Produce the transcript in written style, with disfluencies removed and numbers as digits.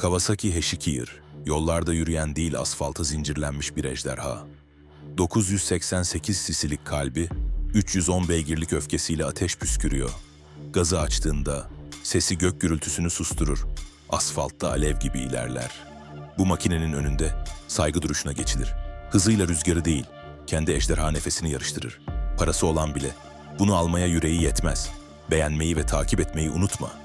Kawasaki Heshikir, yollarda yürüyen değil asfalta zincirlenmiş bir ejderha. 988 cc'lik kalbi, 310 beygirlik öfkesiyle ateş püskürüyor. Gazı açtığında sesi gök gürültüsünü susturur, asfaltta alev gibi ilerler. Bu makinenin önünde saygı duruşuna geçilir. Hızıyla rüzgarı değil, kendi ejderha nefesini yarıştırır. Parası olan bile bunu almaya yüreği yetmez. Beğenmeyi ve takip etmeyi unutma.